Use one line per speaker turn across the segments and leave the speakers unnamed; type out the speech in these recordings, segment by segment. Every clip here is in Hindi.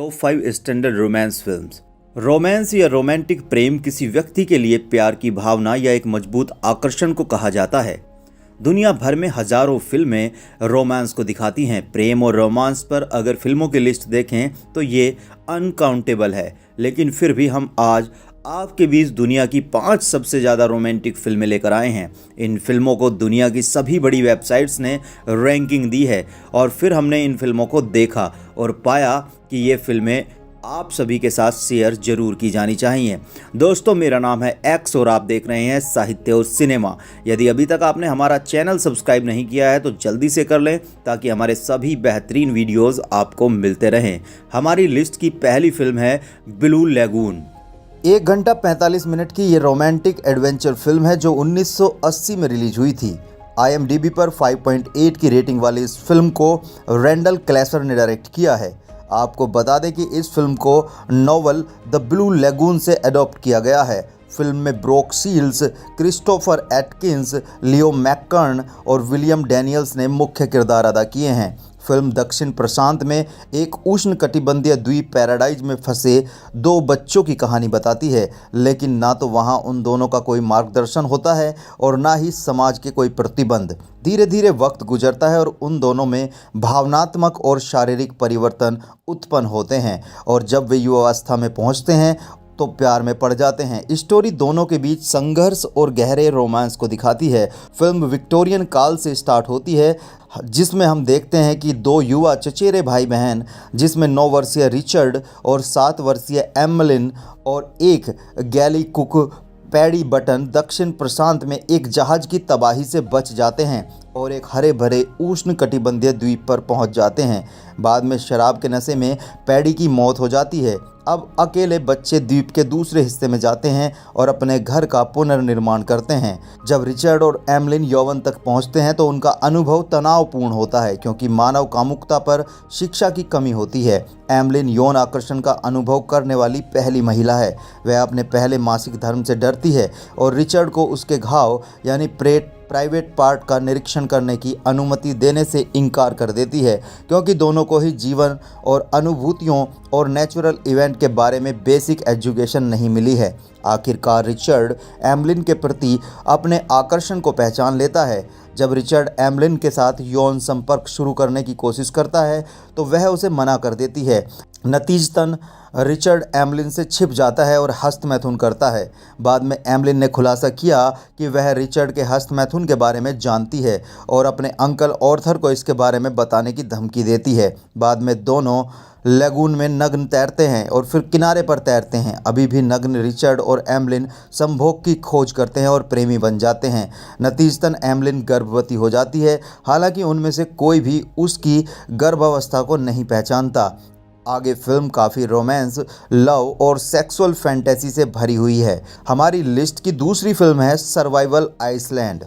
Top 5 standard romance films. Romance या रोमांटिक प्रेम किसी व्यक्ति के लिए प्यार की भावना या एक मजबूत आकर्षण को कहा जाता है। दुनिया भर में हजारों फिल्में रोमांस को दिखाती हैं। प्रेम और रोमांस पर अगर फिल्मों की लिस्ट देखें तो ये अनकाउंटेबल है, लेकिन फिर भी हम आज आपके बीच दुनिया की 5 सबसे ज़्यादा रोमांटिक फिल्में लेकर आए हैं। इन फिल्मों को दुनिया की सभी बड़ी वेबसाइट्स ने रैंकिंग दी है और फिर हमने इन फिल्मों को देखा और पाया कि ये फिल्में आप सभी के साथ शेयर जरूर की जानी चाहिए। दोस्तों, मेरा नाम है एक्स और आप देख रहे हैं साहित्य और सिनेमा। यदि अभी तक आपने हमारा चैनल सब्सक्राइब नहीं किया है तो जल्दी से कर लें ताकि हमारे सभी बेहतरीन वीडियोस आपको मिलते रहें। हमारी लिस्ट की पहली फिल्म है ब्लू लेगून।
1 घंटा 45 मिनट की ये रोमांटिक एडवेंचर फिल्म है जो 1980 में रिलीज हुई थी। IMDb पर 5.8 की रेटिंग वाली इस फिल्म को रैंडल क्लेसर ने डायरेक्ट किया है। आपको बता दें कि इस फिल्म को नॉवल द ब्लू लेगून से एडॉप्ट किया गया है। फिल्म में ब्रोक शील्ड्स, क्रिस्टोफर एटकिंस, लियो मैककर्न और विलियम डैनियल्स ने मुख्य किरदार अदा किए हैं। फिल्म दक्षिण प्रशांत में एक उष्णकटिबंधीय द्वीप पैराडाइज में फंसे 2 बच्चों की कहानी बताती है, लेकिन ना तो वहाँ उन दोनों का कोई मार्गदर्शन होता है और ना ही समाज के कोई प्रतिबंध। धीरे धीरे वक्त गुजरता है और उन दोनों में भावनात्मक और शारीरिक परिवर्तन उत्पन्न होते हैं और जब वे युवावस्था में पहुँचते हैं तो प्यार में पड़ जाते हैं। स्टोरी दोनों के बीच संघर्ष और गहरे रोमांस को दिखाती है। फिल्म विक्टोरियन काल से स्टार्ट होती है जिसमें हम देखते हैं कि 2 युवा चचेरे भाई बहन, जिसमें 9 वर्षीय रिचर्ड और 7 वर्षीय एमलिन और एक गैली कुक पैडी बटन दक्षिण प्रशांत में एक जहाज की तबाही से बच जाते हैं और एक हरे भरे उष्णकटिबंधीय द्वीप पर पहुंच जाते हैं। बाद में शराब के नशे में पैडी की मौत हो जाती है। अब अकेले बच्चे द्वीप के दूसरे हिस्से में जाते हैं और अपने घर का पुनर्निर्माण करते हैं। जब रिचर्ड और एमलिन यौवन तक पहुंचते हैं तो उनका अनुभव तनावपूर्ण होता है क्योंकि मानव कामुकता पर शिक्षा की कमी होती है। एमलिन यौन आकर्षण का अनुभव करने वाली पहली महिला है। वह अपने पहले मासिक धर्म से डरती है और रिचर्ड को उसके घाव यानी प्राइवेट पार्ट का निरीक्षण करने की अनुमति देने से इनकार कर देती है क्योंकि दोनों को ही जीवन और अनुभूतियों और नेचुरल इवेंट के बारे में बेसिक एजुकेशन नहीं मिली है। आखिरकार रिचर्ड एमलिन के प्रति अपने आकर्षण को पहचान लेता है। जब रिचर्ड एमलिन के साथ यौन संपर्क शुरू करने की कोशिश करता है तो वह उसे मना कर देती है। नतीजतन रिचर्ड एमलिन से छिप जाता है और हस्तमैथुन करता है। बाद में एमलिन ने खुलासा किया कि वह रिचर्ड के हस्तमैथुन के बारे में जानती है और अपने अंकल ऑर्थर को इसके बारे में बताने की धमकी देती है। बाद में दोनों लेगून में नग्न तैरते हैं और फिर किनारे पर तैरते हैं। अभी भी नग्न रिचर्ड और एमलिन संभोग की खोज करते हैं और प्रेमी बन जाते हैं। नतीजतन एमलिन गर्भवती हो जाती है, हालांकि उनमें से कोई भी उसकी गर्भावस्था को नहीं पहचानता। आगे फिल्म काफ़ी रोमांस, लव और सेक्सुअल फैंटेसी से भरी हुई है। हमारी लिस्ट की दूसरी फिल्म है सर्वाइवल आइसलैंड।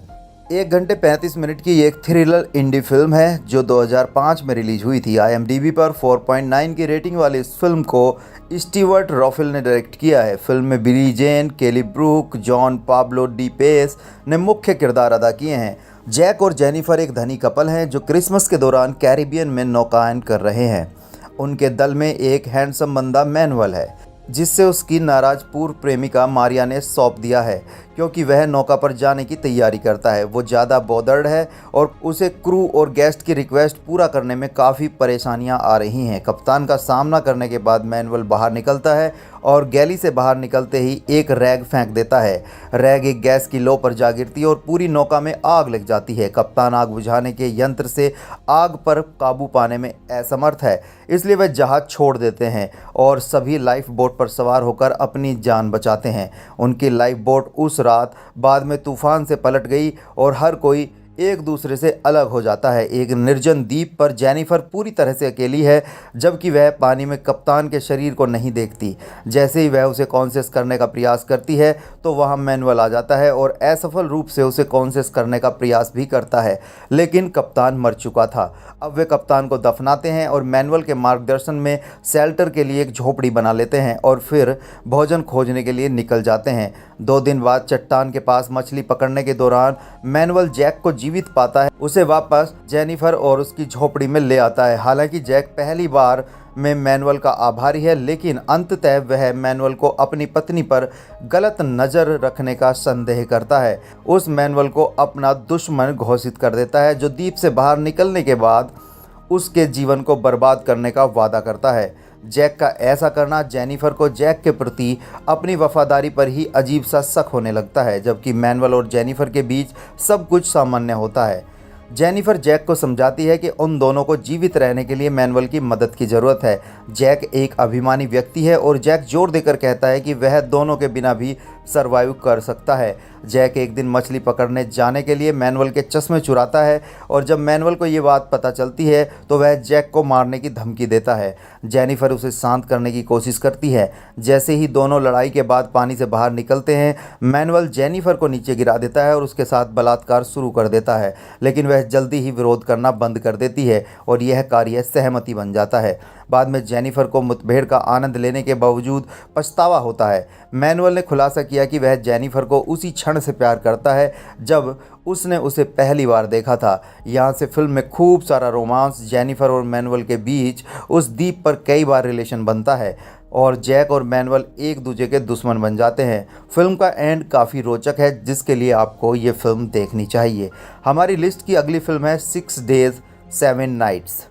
1 घंटे 35 मिनट की एक थ्रिलर इंडी फिल्म है जो 2005 में रिलीज हुई थी। IMDb पर 4.9 की रेटिंग वाली इस फिल्म को स्टीवर्ट रॉफेल ने डायरेक्ट किया है। फिल्म में Billy Zane, Kelly Brook, John Pablo Di Pace ने मुख्य किरदार अदा किए हैं। जैक और जेनिफर एक धनी कपल हैं जो क्रिसमस के दौरान कैरिबियन में नौकायन कर रहे हैं। उनके दल में एक हैंडसम बंदा मैनुअल है जिससे उसकी नाराज पूर्व प्रेमिका मारिया ने सौंप दिया है क्योंकि वह नौका पर जाने की तैयारी करता है। वो ज़्यादा बॉदर्ड है और उसे क्रू और गेस्ट की रिक्वेस्ट पूरा करने में काफ़ी परेशानियां आ रही हैं। कप्तान का सामना करने के बाद मैनुअल बाहर निकलता है और गैली से बाहर निकलते ही एक रैग फेंक देता है। रैग एक गैस की लो पर जा गिरती है और पूरी नौका में आग लग जाती है। कप्तान आग बुझाने के यंत्र से आग पर काबू पाने में असमर्थ है, इसलिए वह जहाज़ छोड़ देते हैं और सभी लाइफ बोट पर सवार होकर अपनी जान बचाते हैं। उनकी लाइफ बोट उस रात बाद में तूफान से पलट गई और हर कोई एक दूसरे से अलग हो जाता है। एक निर्जन द्वीप पर जेनिफर पूरी तरह से अकेली है जबकि वह पानी में कप्तान के शरीर को नहीं देखती। जैसे ही वह उसे कॉन्शियस करने का प्रयास करती है तो वहाँ मैनुअल आ जाता है और असफल रूप से उसे कॉन्शियस करने का प्रयास भी करता है, लेकिन कप्तान मर चुका था। अब वे कप्तान को दफनाते हैं और मैनुअल के मार्गदर्शन में शेल्टर के लिए एक झोपड़ी बना लेते हैं और फिर भोजन खोजने के लिए निकल जाते हैं। 2 दिन बाद चट्टान के पास मछली पकड़ने के दौरान मैनुअल जैक को जीवित पाता है उसे वापस जेनिफर और उसकी झोपड़ी में ले आता है। हालांकि जैक पहली बार में मैनुअल का आभारी है, लेकिन अंततः वह मैनुअल को अपनी पत्नी पर गलत नज़र रखने का संदेह करता है। उस मैनुअल को अपना दुश्मन घोषित कर देता है, जो द्वीप से बाहर निकलने के बाद उसके जीवन को बर्बाद करने का वादा करता है। जैक का ऐसा करना जेनिफर को जैक के प्रति अपनी वफादारी पर ही अजीब सा शक होने लगता है, जबकि मैनुअल और जेनिफर के बीच सब कुछ सामान्य होता है। जेनिफर जैक को समझाती है कि उन दोनों को जीवित रहने के लिए मैनुअल की मदद की ज़रूरत है। जैक एक अभिमानी व्यक्ति है और जैक जोर देकर कहता है कि वह दोनों के बिना भी सरवाइव कर सकता है। जैक एक दिन मछली पकड़ने जाने के लिए मैनुअल के चश्मे चुराता है और जब मैनुअल को ये बात पता चलती है तो वह जैक को मारने की धमकी देता है। जेनिफर उसे शांत करने की कोशिश करती है। जैसे ही दोनों लड़ाई के बाद पानी से बाहर निकलते हैं, मैनुअल जेनिफर को नीचे गिरा देता है और उसके साथ बलात्कार शुरू कर देता है, लेकिन वह जल्दी ही विरोध करना बंद कर देती है और यह कार्य सहमति बन जाता है। बाद में जेनिफर को मुठभेड़ का आनंद लेने के बावजूद पछतावा होता है। मैनुअल ने खुलासा किया कि वह जेनिफर को उसी क्षण से प्यार करता है जब उसने उसे पहली बार देखा था। यहाँ से फिल्म में खूब सारा रोमांस, जेनिफर और मैनुअल के बीच उस द्वीप पर कई बार रिलेशन बनता है और जैक और मैनुअल एक दूसरे के दुश्मन बन जाते हैं। फिल्म का एंड काफ़ी रोचक है, जिसके लिए आपको ये फिल्म देखनी चाहिए। हमारी लिस्ट की अगली फिल्म है 6 Days 7 Nights।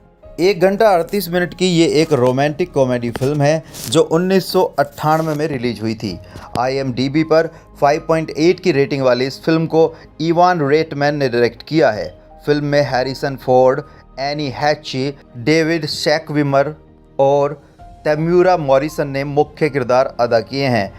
1 घंटा 38 मिनट की ये एक रोमांटिक कॉमेडी फिल्म है जो 1998 में रिलीज हुई थी। IMDb पर 5.8 की रेटिंग वाली इस फिल्म को इवान रेटमैन ने डायरेक्ट किया है। फिल्म में हैरिसन फोर्ड, एनी हैची, डेविड शैकविमर और तैम्यूरा मॉरिसन ने मुख्य किरदार अदा किए हैं।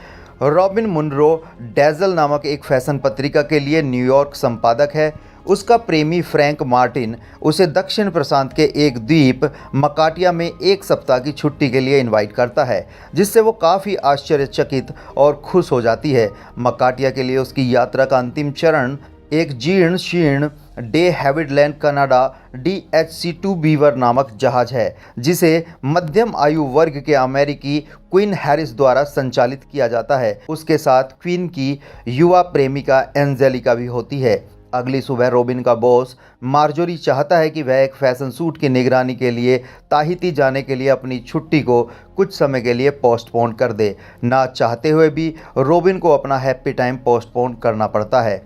रॉबिन मुनरो डेज़ल नामक एक फैशन पत्रिका के लिए न्यूयॉर्क संपादक है। उसका प्रेमी फ्रैंक मार्टिन उसे दक्षिण प्रशांत के एक द्वीप मकाटिया में 1 सप्ताह की छुट्टी के लिए इनवाइट करता है, जिससे वो काफ़ी आश्चर्यचकित और खुश हो जाती है। मकाटिया के लिए उसकी यात्रा का अंतिम चरण एक जीर्ण शीर्ण डे हैविडलैंड कनाडा DHC-2 बीवर नामक जहाज है, जिसे मध्यम आयु वर्ग के अमेरिकी क्वीन हैरिस द्वारा संचालित किया जाता है। उसके साथ क्वीन की युवा प्रेमिका एंजेलिका भी होती है। अगली सुबह रॉबिन का बॉस मार्जोरी चाहता है कि वह एक फैशन शूट की निगरानी के लिए ताहिती जाने के लिए अपनी छुट्टी को कुछ समय के लिए पोस्टपोन कर दे। ना चाहते हुए भी रॉबिन को अपना हैप्पी टाइम पोस्टपोन करना पड़ता है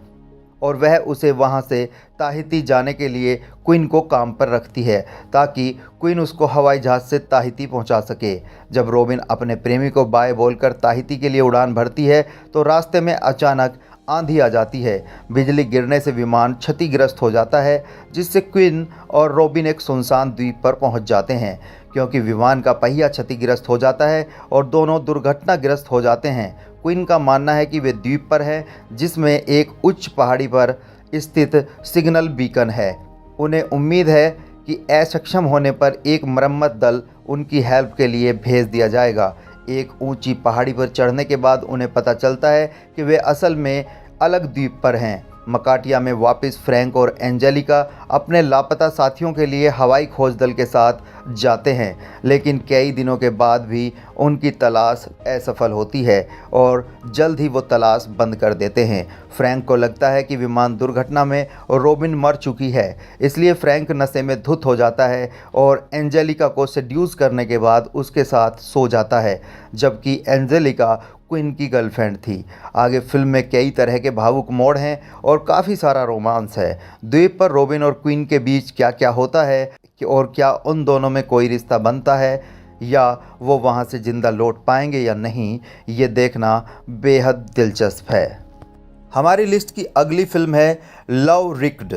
और वह उसे वहां से ताहिती जाने के लिए क्वीन को काम पर रखती है ताकि क्वीन उसको हवाई जहाज़ से ताहिती पहुंचा सके। जब रॉबिन अपने प्रेमी को बाय बोलकर ताहिती के लिए उड़ान भरती है तो रास्ते में अचानक आंधी आ जाती है। बिजली गिरने से विमान क्षतिग्रस्त हो जाता है, जिससे क्वीन और रॉबिन एक सुनसान द्वीप पर पहुंच जाते हैं। क्योंकि विमान का पहिया क्षतिग्रस्त हो जाता है और दोनों दुर्घटनाग्रस्त हो जाते हैं। क्वीन का मानना है कि वे द्वीप पर हैं, जिसमें एक उच्च पहाड़ी पर स्थित सिग्नल बीकन है। उन्हें उम्मीद है कि असक्षम होने पर एक मरम्मत दल उनकी हेल्प के लिए भेज दिया जाएगा। एक ऊंची पहाड़ी पर चढ़ने के बाद उन्हें पता चलता है कि वे असल में अलग द्वीप पर हैं। मकाटिया में वापस फ्रैंक और एंजेलिका अपने लापता साथियों के लिए हवाई खोज दल के साथ जाते हैं, लेकिन कई दिनों के बाद भी उनकी तलाश असफल होती है और जल्द ही वो तलाश बंद कर देते हैं। फ्रैंक को लगता है कि विमान दुर्घटना में रॉबिन मर चुकी है, इसलिए फ्रैंक नशे में धुत हो जाता है और एंजेलिका को सेड्यूस करने के बाद उसके साथ सो जाता है, जबकि एंजेलिका क्वीन की गर्लफ्रेंड थी। आगे फिल्म में कई तरह के भावुक मोड़ हैं और काफ़ी सारा रोमांस है। द्वीप पर रॉबिन और क्वीन के बीच क्या क्या होता है और क्या उन दोनों में कोई रिश्ता बनता है या वो वहाँ से जिंदा लौट पाएंगे या नहीं, ये देखना बेहद दिलचस्प है। हमारी लिस्ट की अगली फिल्म है लव रिग्ड।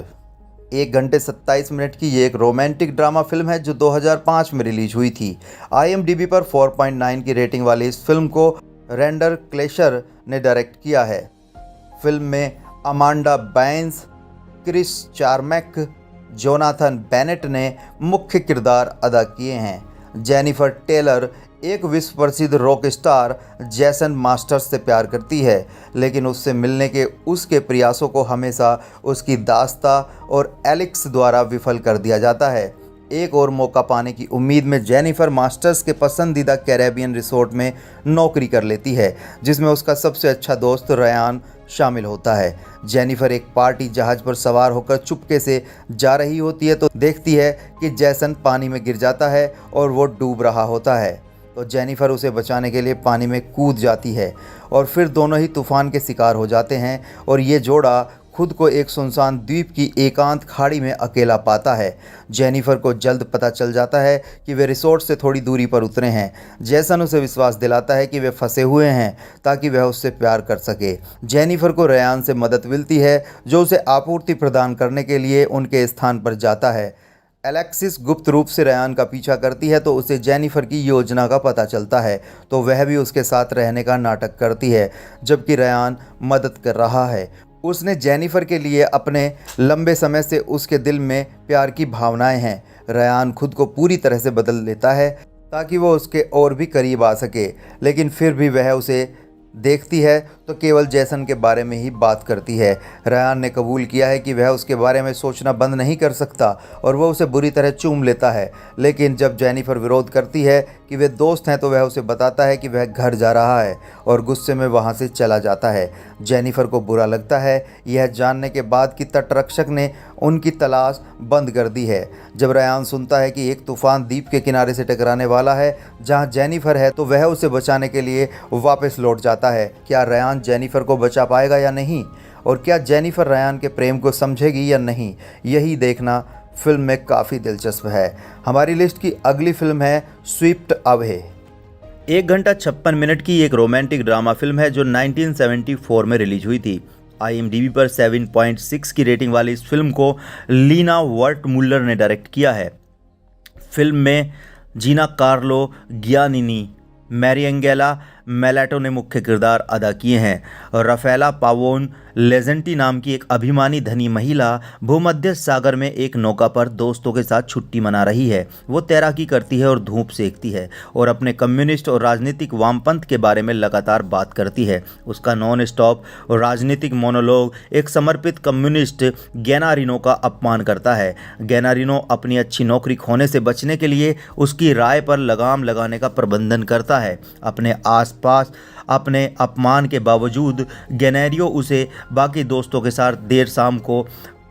1 घंटे 27 मिनट की ये एक रोमांटिक ड्रामा फिल्म है जो 2005 में रिलीज हुई थी। IMDb पर 4.9 की रेटिंग वाली इस फिल्म को रेंडर क्लेशर ने डायरेक्ट किया है। फिल्म में Amanda wines, Chris चार्मैक, Jonathan Bennett ने मुख्य किरदार अदा किए हैं। जेनिफर टेलर एक विश्व प्रसिद्ध रॉक स्टार जैसन मास्टर्स से प्यार करती है, लेकिन उससे मिलने के उसके प्रयासों को हमेशा उसकी दास्ता और एलेक्स द्वारा विफल कर दिया जाता है। एक और मौका पाने की उम्मीद में जेनिफर मास्टर्स के पसंदीदा कैरेबियन रिसोर्ट में नौकरी कर लेती है, जिसमें उसका सबसे अच्छा दोस्त रयान शामिल होता है। जेनिफर एक पार्टी जहाज पर सवार होकर चुपके से जा रही होती है तो देखती है कि जैसन पानी में गिर जाता है और वो डूब रहा होता है, तो जेनिफर उसे बचाने के लिए पानी में कूद जाती है और फिर दोनों ही तूफान के शिकार हो जाते हैं और ये जोड़ा खुद को एक सुनसान द्वीप की एकांत खाड़ी में अकेला पाता है। जेनिफर को जल्द पता चल जाता है कि वे रिसोर्ट से थोड़ी दूरी पर उतरे हैं। जैसन उसे विश्वास दिलाता है कि वे फंसे हुए हैं ताकि वह उससे प्यार कर सके। जेनिफर को रयान से मदद मिलती है जो उसे आपूर्ति प्रदान करने के लिए उनके स्थान पर जाता है। एलेक्सिस गुप्त रूप से रयान का पीछा करती है तो उसे जेनिफर की योजना का पता चलता है, तो वह भी उसके साथ रहने का नाटक करती है जबकि रयान मदद कर रहा है। उसने जेनिफर के लिए अपने लंबे समय से उसके दिल में प्यार की भावनाएं हैं। रयान खुद को पूरी तरह से बदल लेता है ताकि वो उसके और भी करीब आ सके, लेकिन फिर भी वह उसे देखती है तो केवल जैसन के बारे में ही बात करती है। रयान ने कबूल किया है कि वह उसके बारे में सोचना बंद नहीं कर सकता और वह उसे बुरी तरह चूम लेता है, लेकिन जब जेनिफर विरोध करती है कि वे दोस्त हैं तो वह उसे बताता है कि वह घर जा रहा है और गुस्से में वहां से चला जाता है। जेनिफर को बुरा लगता है यह जानने के बाद कि तटरक्षक ने उनकी तलाश बंद कर दी है। जब रयान सुनता है कि एक तूफान द्वीप के किनारे से टकराने वाला है जहां जेनिफर है तो वह उसे बचाने के लिए वापस लौट जाता है। क्या रयान जेनिफर को बचा पाएगा या नहीं, और क्या जेनिफर रयान के प्रेम को समझेगी या नहीं, यही देखना फिल्म में काफ़ी दिलचस्प है। हमारी लिस्ट की अगली फिल्म है स्वीप्ट अवे।
1 घंटा 56 मिनट की एक रोमांटिक ड्रामा फिल्म है जो 1974 में रिलीज हुई थी। IMDb पर 7.6 की रेटिंग वाली इस फिल्म को लीना वर्टमुलर ने डायरेक्ट किया है। फिल्म में जीना कार्लो गियानिनी, मैरिएंगेला मेलाटो ने मुख्य किरदार अदा किए हैं। राफेला पावोन लेजेंटी नाम की एक अभिमानी धनी महिला भूमध्य सागर में एक नौका पर दोस्तों के साथ छुट्टी मना रही है। वो तैराकी करती है और धूप सेकती है और अपने कम्युनिस्ट और राजनीतिक वामपंथ के बारे में लगातार बात करती है। उसका नॉन स्टॉप राजनीतिक मोनोलॉग एक समर्पित कम्युनिस्ट गैनारिनो का अपमान करता है। गैनारिनो अपनी अच्छी नौकरी खोने से बचने के लिए उसकी राय पर लगाम लगाने का प्रबंधन करता है। अपने आसपास अपने अपमान के बावजूद गैनेरियो उसे बाकी दोस्तों के साथ देर शाम को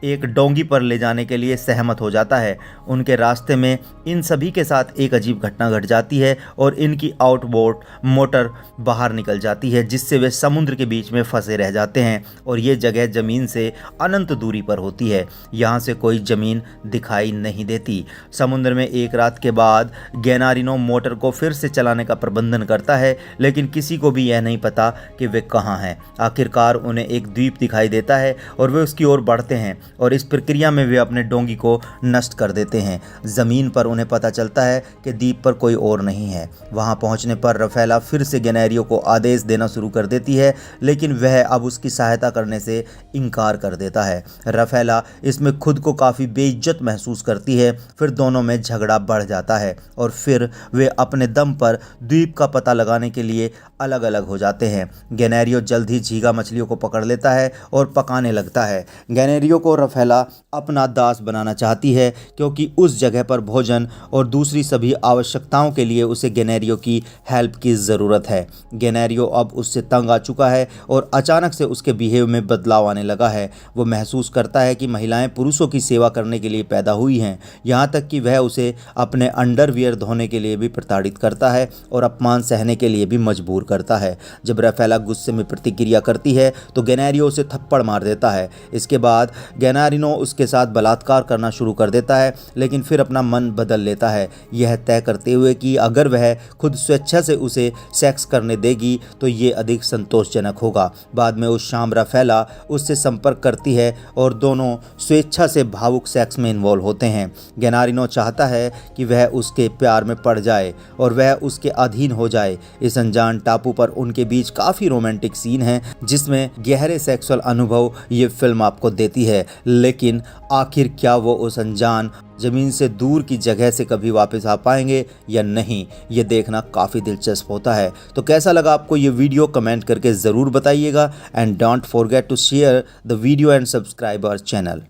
एक डोंगी पर ले जाने के लिए सहमत हो जाता है। उनके रास्ते में इन सभी के साथ एक अजीब घटना घट जाती है और इनकी आउटबोट मोटर बाहर निकल जाती है जिससे वे समुद्र के बीच में फंसे रह जाते हैं और ये जगह ज़मीन से अनंत दूरी पर होती है। यहाँ से कोई ज़मीन दिखाई नहीं देती। समुद्र में एक रात के बाद गैनारिनो मोटर को फिर से चलाने का प्रबंधन करता है, लेकिन किसी को भी यह नहीं पता कि वे कहाँ हैं। आखिरकार उन्हें एक द्वीप दिखाई देता है और वे उसकी ओर बढ़ते हैं और इस प्रक्रिया में वे अपने डोंगी को नष्ट कर देते हैं। ज़मीन पर उन्हें पता चलता है कि द्वीप पर कोई और नहीं है। वहां पहुंचने पर राफेला फिर से गैनेरियो को आदेश देना शुरू कर देती है, लेकिन वह अब उसकी सहायता करने से इनकार कर देता है। राफेला इसमें खुद को काफ़ी बेइज्जत महसूस करती है। फिर दोनों में झगड़ा बढ़ जाता है और फिर वे अपने दम पर द्वीप का पता लगाने के लिए अलग अलग हो जाते हैं। गैनेरियो जल्द ही झींगा मछलियों को पकड़ लेता है और पकाने लगता है। गैनेरियो को राफेला अपना दास बनाना चाहती है क्योंकि उस जगह पर भोजन और दूसरी सभी आवश्यकताओं के लिए उसे गैनेरियो की हेल्प की ज़रूरत है। गैनेरियो अब उससे तंग आ चुका है और अचानक से उसके बिहेव में बदलाव आने लगा है। वो महसूस करता है कि महिलाएं पुरुषों की सेवा करने के लिए पैदा हुई हैं, यहाँ तक कि वह उसे अपने अंडरवियर धोने के लिए भी प्रताड़ित करता है और अपमान सहने के लिए भी मजबूर करता है। जब राफेला गुस्से में प्रतिक्रिया करती है तो गैनेरियो उसे थप्पड़ मार देता है। इसके बाद गैनारिनो उसके साथ बलात्कार करना शुरू कर देता है, लेकिन फिर अपना मन बदल लेता है, यह तय करते हुए कि अगर वह खुद स्वेच्छा से उसे सेक्स करने देगी तो ये अधिक संतोषजनक होगा। बाद में उस शाम राफेला उससे संपर्क करती है और दोनों स्वेच्छा से भावुक सेक्स में इन्वॉल्व होते हैं। गैनारिनो चाहता है कि वह उसके प्यार में पड़ जाए और वह उसके अधीन हो जाए। इस अनजान टापू पर उनके बीच काफ़ी रोमांटिक सीन है जिसमें गहरे सेक्सुअल अनुभव ये फिल्म आपको देती है, लेकिन आखिर क्या वो उस अनजान ज़मीन से दूर की जगह से कभी वापस आ पाएंगे या नहीं, ये देखना काफ़ी दिलचस्प होता है। तो कैसा लगा आपको ये वीडियो कमेंट करके ज़रूर बताइएगा and don't forget to share the video and subscribe our channel.